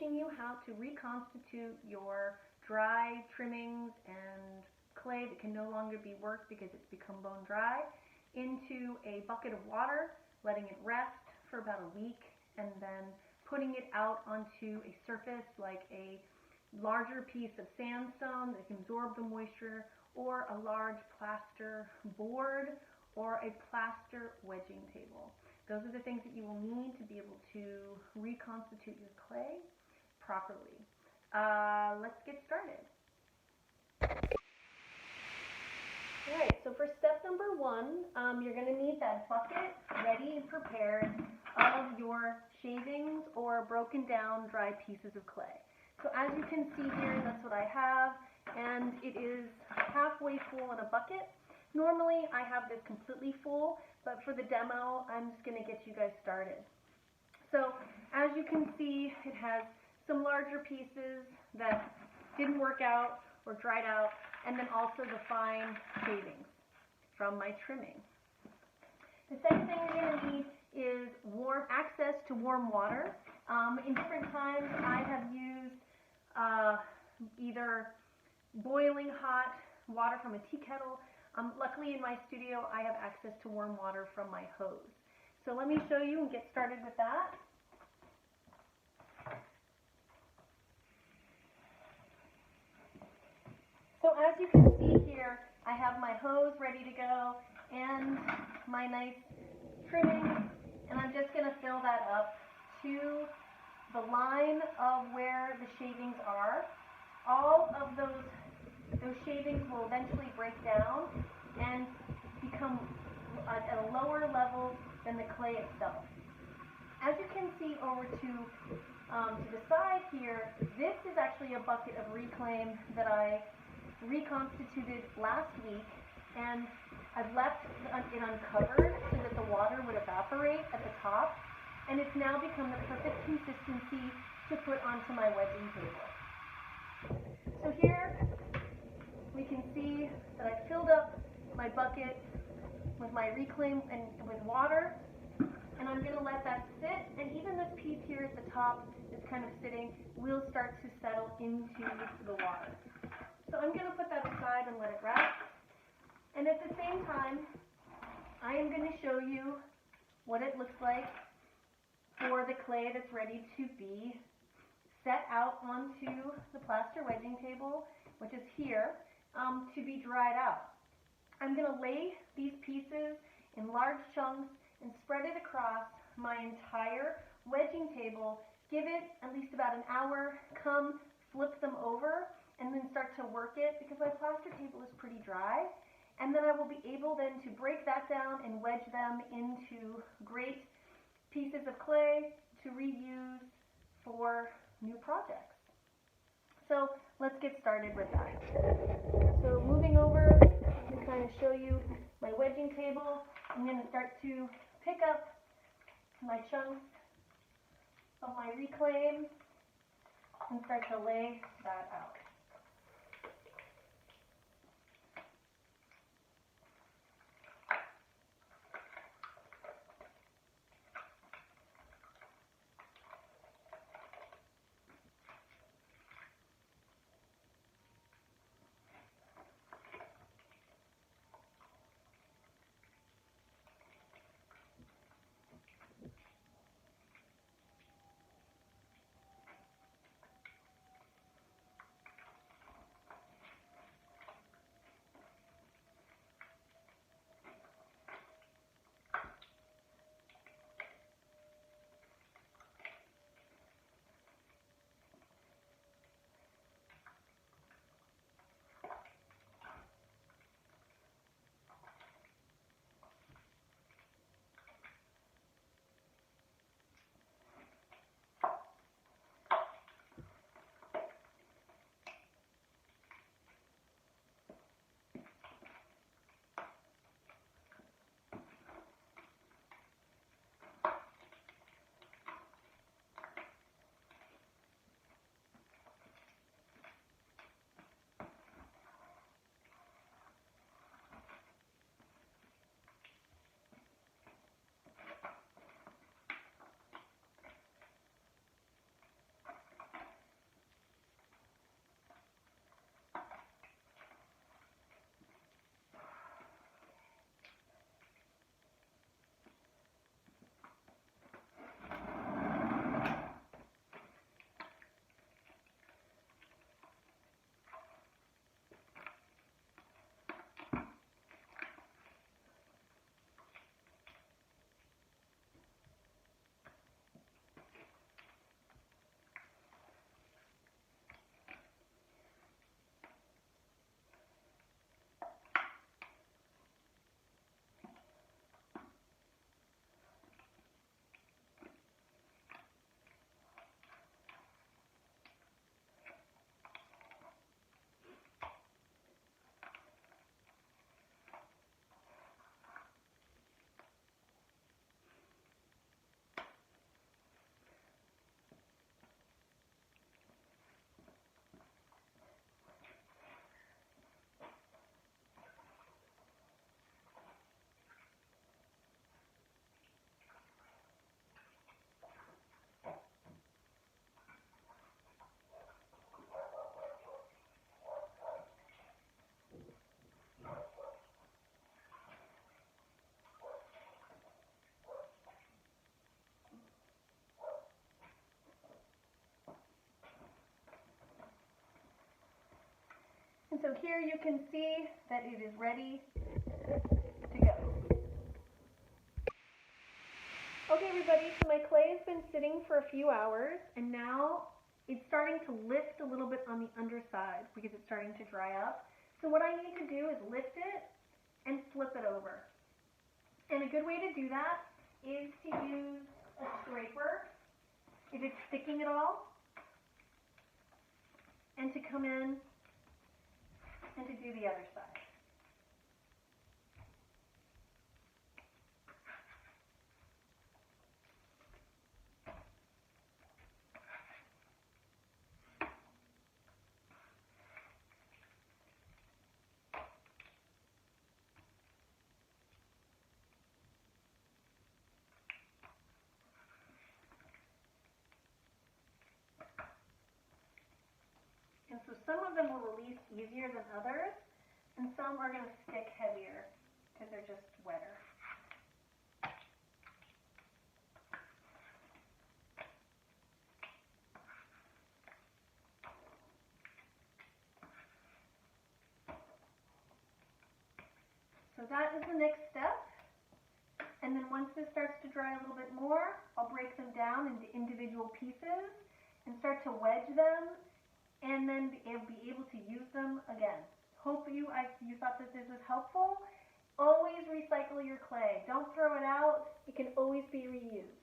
teaching you how to reconstitute your dry trimmings and clay that can no longer be worked because it's become bone dry into a bucket of water, letting it rest for about a week, and then putting it out onto a surface like a larger piece of sandstone that can absorb the moisture, or a large plaster board, or a plaster wedging table. Those are the things that you will need to be able to reconstitute your clay properly. Let's get started. Alright, so for step number 1, you're going to need that bucket ready and prepared of your shavings or broken down dry pieces of clay. So as you can see here, that's what I have, and it is halfway full in a bucket. Normally I have this completely full, but for the demo I'm just going to get you guys started. So as you can see, it has some larger pieces that didn't work out or dried out, and then also the fine shavings from my trimming. The second thing you're going to need is access to warm water. In different times I have used either boiling hot water from a tea kettle. Luckily in my studio I have access to warm water from my hose. So let me show you and get started with that. So as you can see here, I have my hose ready to go and my nice trimming, and I'm just going to fill that up to the line of where the shavings are. All of those shavings will eventually break down and become at a lower level than the clay itself. As you can see over to the side here, this is actually a bucket of reclaim that I reconstituted last week, and I've left it uncovered so that the water would evaporate at the top, and it's now become the perfect consistency to put onto my wedging table. So here we can see that I filled up my bucket with my reclaim and with water, and I'm going to let that sit, and even this piece here at the top that's kind of sitting will start to settle into the water. So I'm going to put that aside and let it rest, and at the same time I am going to show you what it looks like for the clay that's ready to be set out onto the plaster wedging table, which is here, to be dried out. I'm going to lay these pieces in large chunks and spread it across my entire wedging table, give it at least about an hour, flip them over, and then start to work it because my plaster table is pretty dry. And then I will be able then to break that down and wedge them into great pieces of clay to reuse for new projects. So let's get started with that. So moving over to kind of show you my wedging table, I'm going to start to pick up my chunks of my reclaim and start to lay that out. so here you can see that it is ready to go. Okay everybody, so my clay has been sitting for a few hours and now it's starting to lift a little bit on the underside because it's starting to dry up. So what I need to do is lift it and flip it over. And a good way to do that is to use a scraper if it's sticking at all, and to come in and to do the other side. And so some of them will release easier than others, and some are going to stick heavier because they're just wetter. So that is the next step. And then once this starts to dry a little bit more, I'll break them down into individual pieces and start to wedge them, and then be able to use them again. Hope you thought that this was helpful. Always recycle your clay. Don't throw it out. It can always be reused.